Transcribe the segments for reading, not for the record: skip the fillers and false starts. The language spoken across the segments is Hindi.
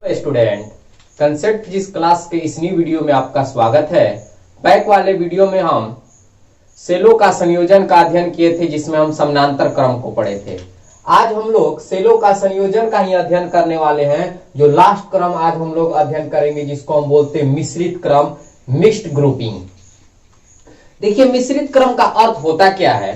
स्टूडेंट, कंसेप्ट फिजिक्स क्लास के इस न्यू वीडियो में आपका स्वागत है। बैक वाले वीडियो में हम सेलों का संयोजन का अध्ययन किए थे, जिसमें हम समानांतर क्रम को पढ़े थे। आज हम लोग सेलों का संयोजन का ही अध्ययन करने वाले हैं। जो लास्ट क्रम आज हम लोग अध्ययन करेंगे, जिसको हम बोलते हैं मिश्रित क्रम, मिक्स्ड ग्रुपिंग। देखिए, मिश्रित क्रम का अर्थ होता क्या है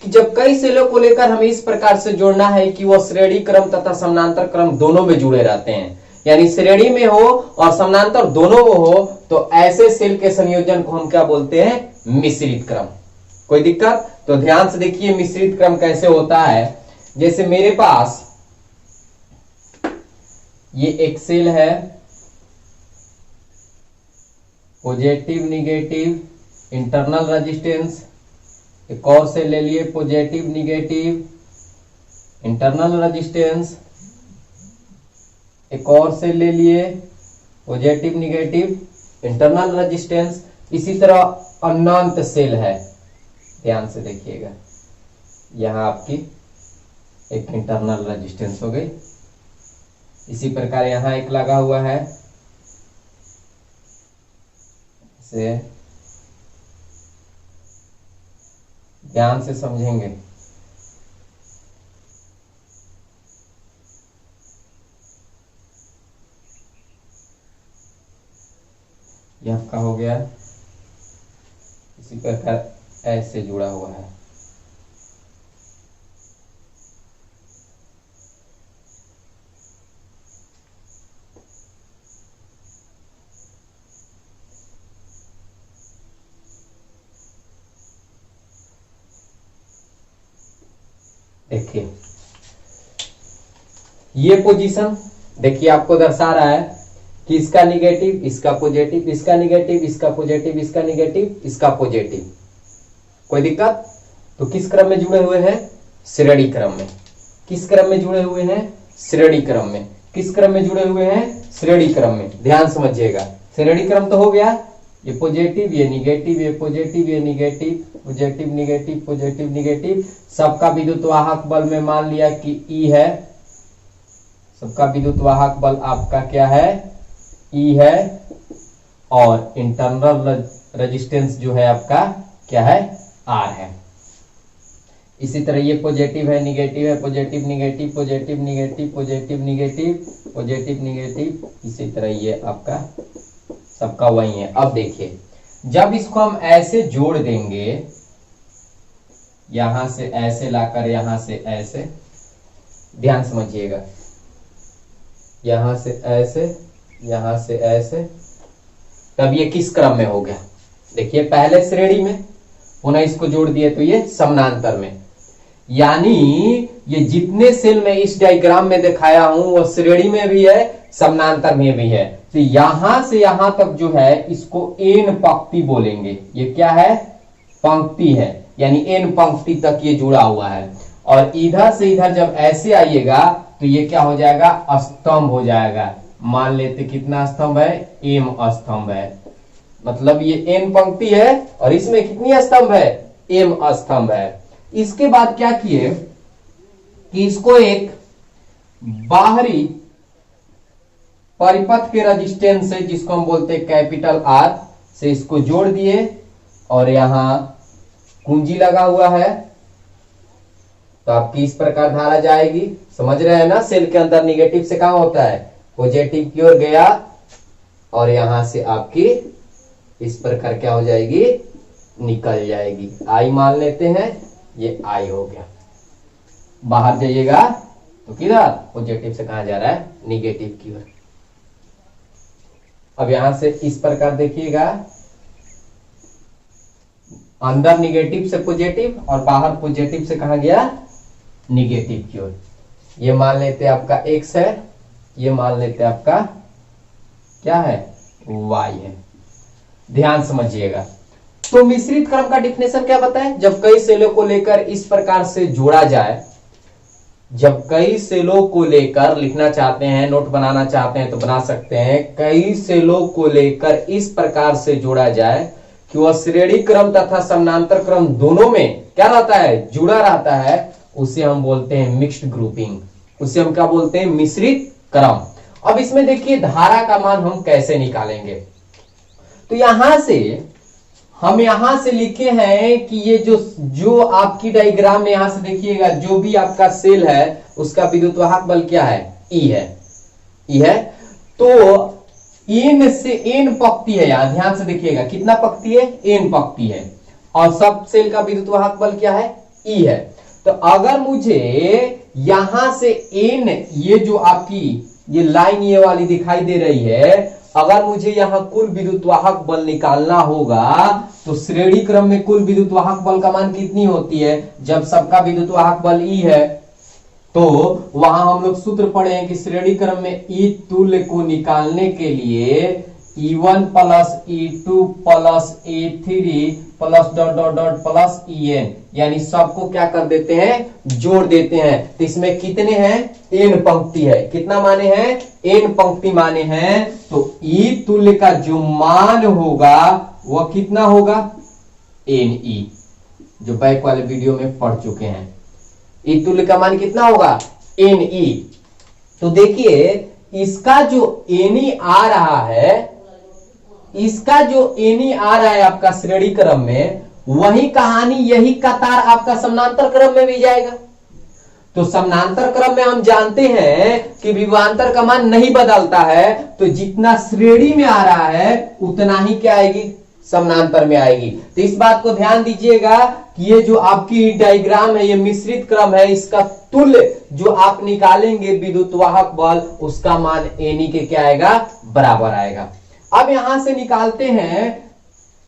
कि जब कई सेलों को लेकर हमें इस प्रकार से जोड़ना है कि वह श्रेणी क्रम तथा समानांतर क्रम दोनों में जुड़े रहते हैं, यानी श्रेणी में हो और समानांतर दोनों में हो, तो ऐसे सेल के संयोजन को हम क्या बोलते हैं? मिश्रित क्रम। कोई दिक्कत? तो ध्यान से देखिए मिश्रित क्रम कैसे होता है। जैसे मेरे पास ये एक सेल है, पॉजिटिव निगेटिव इंटरनल रेजिस्टेंस। एक और सेल ले लिए, पॉजिटिव निगेटिव इंटरनल रेजिस्टेंस। एक और सेल ले लिए, पॉजिटिव निगेटिव इंटरनल रेजिस्टेंस। इसी तरह अनंत सेल है, ध्यान से देखिएगा। यहां आपकी एक इंटरनल रेजिस्टेंस हो गई। इसी प्रकार यहां एक लगा हुआ है, इसे ध्यान से समझेंगे। यह आपका हो गया, इसी प्रकार ऐसे जुड़ा हुआ है। देखिए ये पोजीशन देखिए आपको दर्शा रहा है कि इसका निगेटिव, इसका पॉजिटिव, इसका निगेटिव, इसका पॉजिटिव, इसका निगेटिव, इसका पॉजिटिव। कोई दिक्कत? तो किस क्रम में जुड़े हुए हैं? श्रेणी क्रम में। किस क्रम में जुड़े हुए हैं? श्रेणी क्रम में। किस क्रम में जुड़े हुए हैं? श्रेणी क्रम में। ध्यान समझिएगा, श्रेणी क्रम तो हो गया। ये पॉजिटिव, ये निगेटिव, ये पॉजिटिव, ये negative, positive negative, positive negative. सबका विद्युत वाहक बल में मान लिया कि ई है। सबका विद्युत वाहक बल आपका क्या है? ई है। और इंटरनल रेजिस्टेंस जो है आपका क्या है? आर है। इसी तरह ये पॉजिटिव है, निगेटिव है, positive negative, positive negative, positive negative, positive negative. इसी तरह ये आपका सबका वही है। अब देखिए, जब इसको हम ऐसे जोड़ देंगे, यहां से ऐसे लाकर यहां से ऐसे, ध्यान समझिएगा, यहां से ऐसे, यहां से ऐसे, तब ये किस क्रम में हो गया? देखिए, पहले श्रेणी में, पुनः इसको जोड़ दिए तो ये समानांतर में। यानी ये जितने सेल मैं इस डायग्राम में दिखाया हूं वो श्रेणी में भी है, समानांतर में भी है। तो यहां से यहां तक जो है इसको एन पंक्ति बोलेंगे। ये क्या है? पंक्ति है, यानी एन पंक्ति तक ये जुड़ा हुआ है। और इधर से इधर जब ऐसे आइएगा तो ये क्या हो जाएगा? स्तंभ हो जाएगा। मान लेते कितना स्तंभ है? एम स्तंभ है। मतलब ये एन पंक्ति है और इसमें कितनी स्तंभ है? एम स्तंभ है। इसके बाद क्या किए कि इसको एक बाहरी परिपथ के रेजिस्टेंस से, जिसको हम बोलते हैं कैपिटल आर, से इसको जोड़ दिए और यहां कुंजी लगा हुआ है। तो आपकी इस प्रकार धारा जाएगी। समझ रहे हैं ना? सेल के अंदर निगेटिव से कहां होता है? पॉजिटिव की ओर गया और यहां से आपकी इस प्रकार क्या हो जाएगी? निकल जाएगी। आई मान लेते हैं, ये आई हो गया। बाहर जाइएगा तो किधर? पॉजिटिव से कहां जा रहा है? निगेटिव की ओर। अब यहां से इस प्रकार देखिएगा, अंदर निगेटिव से पॉजिटिव और बाहर पॉजिटिव से कहां गया? निगेटिव की ओर। ये मान लेते हैं आपका एक्स है, ये मान लेते हैं आपका क्या है? वाई है। ध्यान समझिएगा। तो मिश्रित क्रम का डिफिनेशन क्या बताएं? जब कई सेलों को लेकर इस प्रकार से जोड़ा जाए, जब कई सेलों को लेकर लिखना चाहते हैं, नोट बनाना चाहते हैं तो बना सकते हैं। कई सेलों को लेकर इस प्रकार से जोड़ा जाए कि वह श्रेणी क्रम तथा समानांतर क्रम दोनों में क्या रहता है? जुड़ा रहता है। उसे हम बोलते हैं मिक्स्ड ग्रुपिंग। उसे हम क्या बोलते हैं? मिश्रित क्रम। अब इसमें देखिए धारा का मान हम कैसे निकालेंगे। तो यहां से हम यहां से लिखे हैं कि ये जो आपकी डायग्राम में यहां से देखिएगा, जो भी आपका सेल है उसका विद्युत वाहक बल क्या है, ई है, ई है। तो एन से एन पंक्ति है, यहां ध्यान से देखिएगा कितना पंक्ति है, एन पंक्ति है, और सब सेल का विद्युत वाहक बल क्या है, ई है। तो अगर मुझे यहां से एन, ये जो आपकी ये लाइन ये वाली दिखाई दे रही है, अगर मुझे यहां कुल विद्युत वाहक बल निकालना होगा तो श्रेणी क्रम में कुल विद्युत वाहक बल का मान कितनी होती है, जब सबका विद्युत वाहक बल ई है तो वहां हम लोग सूत्र पढ़े हैं कि श्रेणी क्रम में ई तुल्य को निकालने के लिए E1 plus E2 plus E3 plus dot dot dot plus En, यानी सबको क्या कर देते हैं, जोड़ देते हैं। तो इसमें कितने हैं, n पंक्ति है, कितना माने हैं, n पंक्ति माने हैं। तो E तुल्य का जो मान होगा वह कितना होगा, Ne, जो बैक वाले वीडियो में पढ़ चुके हैं। E तुल्य का मान कितना होगा, Ne। तो देखिए इसका जो Ne आ रहा है, इसका जो Ne आ रहा है आपका श्रेणी क्रम में, वही कहानी यही कतार आपका समानांतर क्रम में भी जाएगा। तो समानांतर क्रम में हम जानते हैं कि विभवांतर का मान नहीं बदलता है, तो जितना श्रेणी में आ रहा है उतना ही क्या आएगी, समानांतर में आएगी। तो इस बात को ध्यान दीजिएगा कि ये जो आपकी डायग्राम है ये मिश्रित क्रम है, इसका तुल्य जो आप निकालेंगे विद्युत वाहक बल, उसका मान Ne के क्या आएगा, बराबर आएगा। अब यहां से निकालते हैं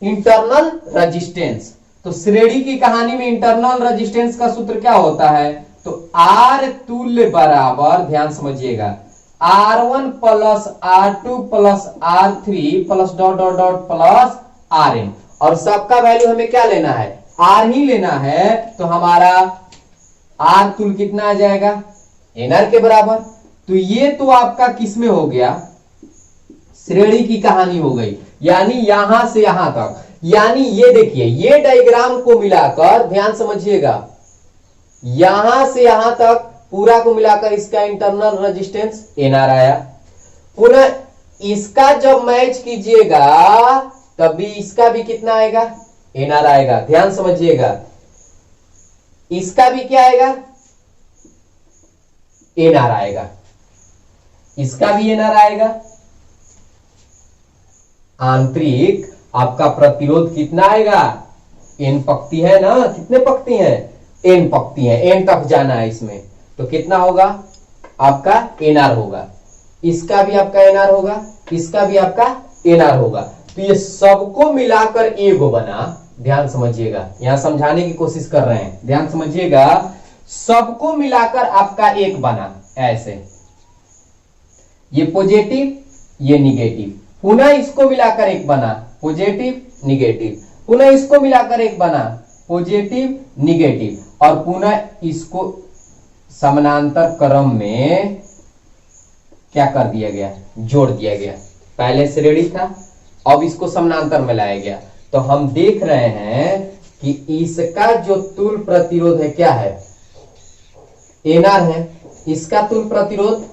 इंटरनल रेजिस्टेंस। तो श्रेणी की कहानी में इंटरनल रेजिस्टेंस का सूत्र क्या होता है, तो R तुल्य बराबर, ध्यान समझिएगा, R1 plus R2 plus R3 plus dot dot dot plus Rn, और सबका वैल्यू हमें क्या लेना है, R ही लेना है। तो हमारा R तुल्य कितना आ जाएगा, NR के बराबर। तो ये तो आपका किसमें हो गया, श्रेणी की कहानी हो गई, यानी यहां से यहां तक, यानी ये देखिए ये डायग्राम को मिलाकर, ध्यान समझिएगा, यहां से यहां तक पूरा को मिलाकर इसका इंटरनल रेजिस्टेंस NR आया। पुनः इसका जब मैच कीजिएगा तभी इसका भी कितना आएगा, NR आएगा। ध्यान समझिएगा, इसका भी क्या आएगा, NR आएगा, इसका भी NR आएगा। आंतरिक आपका प्रतिरोध कितना आएगा, n पंक्ति है ना, कितने पंक्ति हैं, n पंक्ति है, n तक जाना है इसमें, तो कितना होगा आपका NR होगा, इसका भी आपका NR होगा, इसका भी आपका NR होगा। तो ये सबको मिलाकर एगो बना, ध्यान समझिएगा, यहां समझाने की कोशिश कर रहे हैं, ध्यान समझिएगा, सबको मिलाकर आपका एक बना ऐसे, ये पॉजिटिव ये निगेटिव, पुनः इसको मिलाकर एक बना पॉजिटिव निगेटिव, पुनः इसको मिलाकर एक बना पॉजिटिव निगेटिव, और पुनः इसको समानांतर क्रम में क्या कर दिया गया, जोड़ दिया गया। पहले श्रेणी था, अब इसको समानांतर में लाया गया। तो हम देख रहे हैं कि इसका जो तुल्य प्रतिरोध है क्या है, NR है, इसका तुल्य प्रतिरोध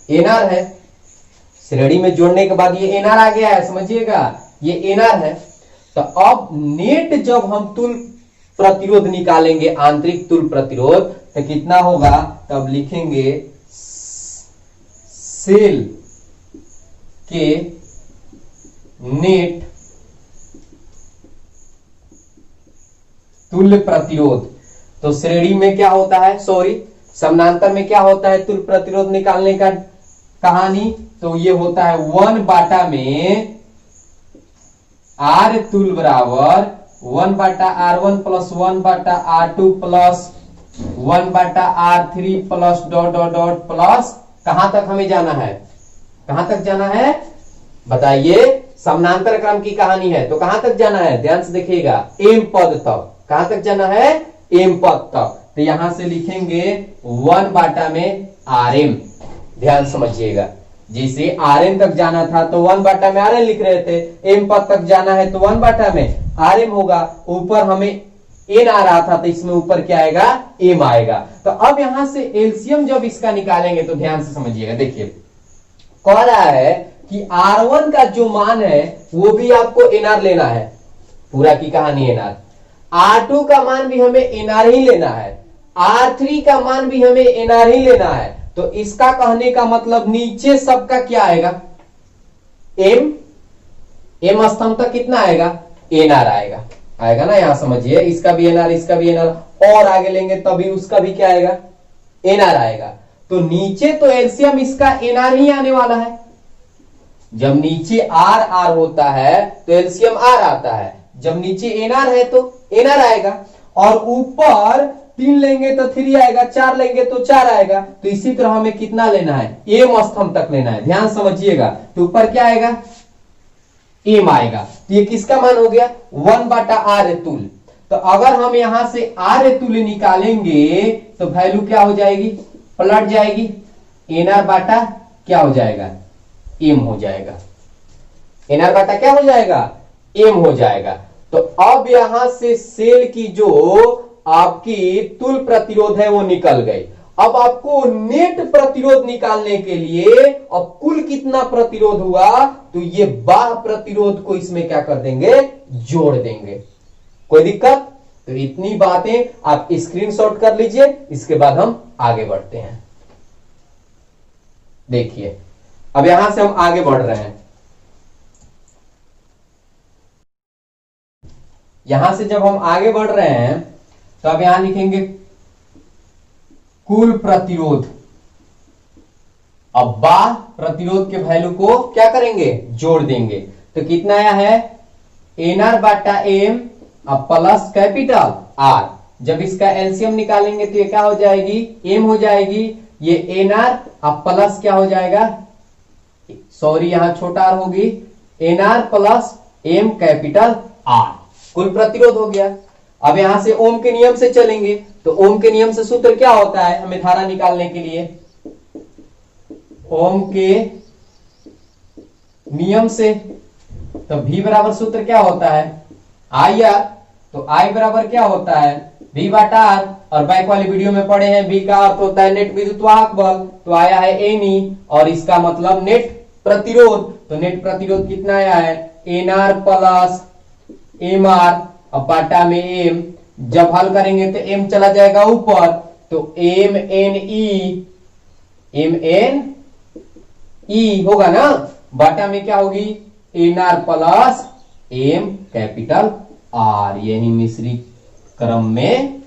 NR है, श्रेणी में जोड़ने के बाद ये NR आ गया है, समझिएगा ये NR है। तो अब नेट जब हम तुल्य प्रतिरोध निकालेंगे, आंतरिक तुल्य प्रतिरोध, तो कितना होगा, तब लिखेंगे सेल के नेट तुल्य प्रतिरोध। तो श्रेणी में क्या होता है, सॉरी समानांतर में क्या होता है तुल्य प्रतिरोध निकालने का कहानी, तो ये होता है 1 बाटा में R तुल्य बराबर 1 बाटा R1 प्लस 1 बाटा R2 प्लस 1 बाटा R3 plus dot dot dot plus, कहां तक हमें जाना है, कहां तक जाना है बताइए, समानांतर क्रम की कहानी है, तो कहां तक जाना है, ध्यान से देखिएगा, M पद तक, कहां तक जाना है, M पद तक। तो यहां से लिखेंगे 1 बाटा में Rm, ध्यान समझिएगा, जैसे Rn तक जाना था तो 1 बाटा में Rn लिख रहे थे, M पद तक जाना है तो 1 बाटा में Rm होगा, ऊपर हमें N आ रहा था तो इसमें ऊपर क्या आएगा, M आएगा। तो अब यहां से एलसीएम जब इसका निकालेंगे तो ध्यान से समझिएगा, देखिए कह रहा है कि R1 का जो मान है वो भी आपको NR लेना है, पूरा की कहानी NR। R2 का मान भी हमें NR ही लेना है, R3 का मान भी हमें NR ही लेना है। तो इसका कहने का मतलब नीचे सबका क्या आएगा, M स्तंभ तक कितना आएगा, NR आएगा, आएगा ना, यहां समझिए, इसका भी NR, इसका भी NR, और आगे लेंगे तभी उसका भी क्या आएगा, NR आएगा। तो नीचे तो एलसीएम इसका NR ही आने वाला है। जब नीचे R होता है तो एलसीएम R आता है, जब नीचे NR है तो NR आएगा, और ऊपर 3 लेंगे तो 3 आएगा, 4 लेंगे तो 4 आएगा। तो इसी तरह हमें कितना लेना है, M स्तंभ तक लेना है, ध्यान समझिएगा। तो ऊपर क्या आएगा, M आएगा। तो ये किसका मान हो गया, 1/R तुल। तो अगर हम यहां से R तुल्य निकालेंगे तो वैल्यू क्या हो जाएगी, पलट जाएगी, NR बाटा क्या हो जाएगा, M हो जाएगा। NR बाटा क्या हो जाएगा, M हो जाएगा। तो अब यहां से सेल की जो आपकी तुल प्रतिरोध है वो निकल गई। अब आपको नेट प्रतिरोध निकालने के लिए अब कुल कितना प्रतिरोध हुआ, तो ये बाह्य प्रतिरोध को इसमें क्या कर देंगे, जोड़ देंगे। कोई दिक्कत? तो इतनी बातें आप स्क्रीनशॉट कर लीजिए, इसके बाद हम आगे बढ़ते हैं। देखिए अब यहां से हम आगे बढ़ रहे हैं। यहां से जब हम आगे बढ़ रहे हैं तो अब यहां लिखेंगे कुल प्रतिरोध। अब बाह्य प्रतिरोध के वैल्यू को क्या करेंगे, जोड़ देंगे। तो कितना आया है, NR बाटा M अब प्लस कैपिटल R। जब इसका एलसीएम निकालेंगे तो ये क्या हो जाएगी, M हो जाएगी। ये NR अब प्लस क्या हो जाएगा, सॉरी यहां छोटा r होगी, NR plus M capital R, कुल प्रतिरोध हो गया। अब यहां से ओम के नियम से चलेंगे, तो ओम के नियम से सूत्र क्या होता है हमें धारा निकालने के लिए, ओम के नियम से तो V बराबर सूत्र क्या होता है, IR। तो I बराबर क्या होता है, V बाटा R। और बैक वाली वीडियो में पढ़े हैं V का अर्थ होता है नेट विद्युत वाहक बल, तो आया है NE, और इसका मतलब नेट प्रतिरोध। तो नेट प्रतिरोध कितना आया है, NR प्लस MR अब बाटा में M। जब हल करेंगे तो M चला जाएगा ऊपर, तो MNE होगा ना, बाटा में क्या होगी, NR plus M capital R। यही मिश्री क्रम में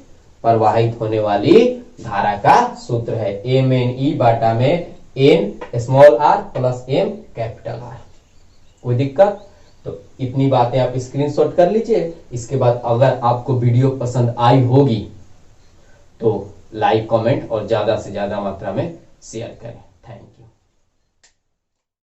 प्रवाहित होने वाली धारा का सूत्र है, MNE बाटा में N small r plus M capital R। कोई दिक्कत? तो इतनी बातें आप स्क्रीनशॉट कर लीजिए। इसके बाद अगर आपको वीडियो पसंद आई होगी तो लाइक, कमेंट और ज्यादा से ज्यादा मात्रा में शेयर करें। Thank you.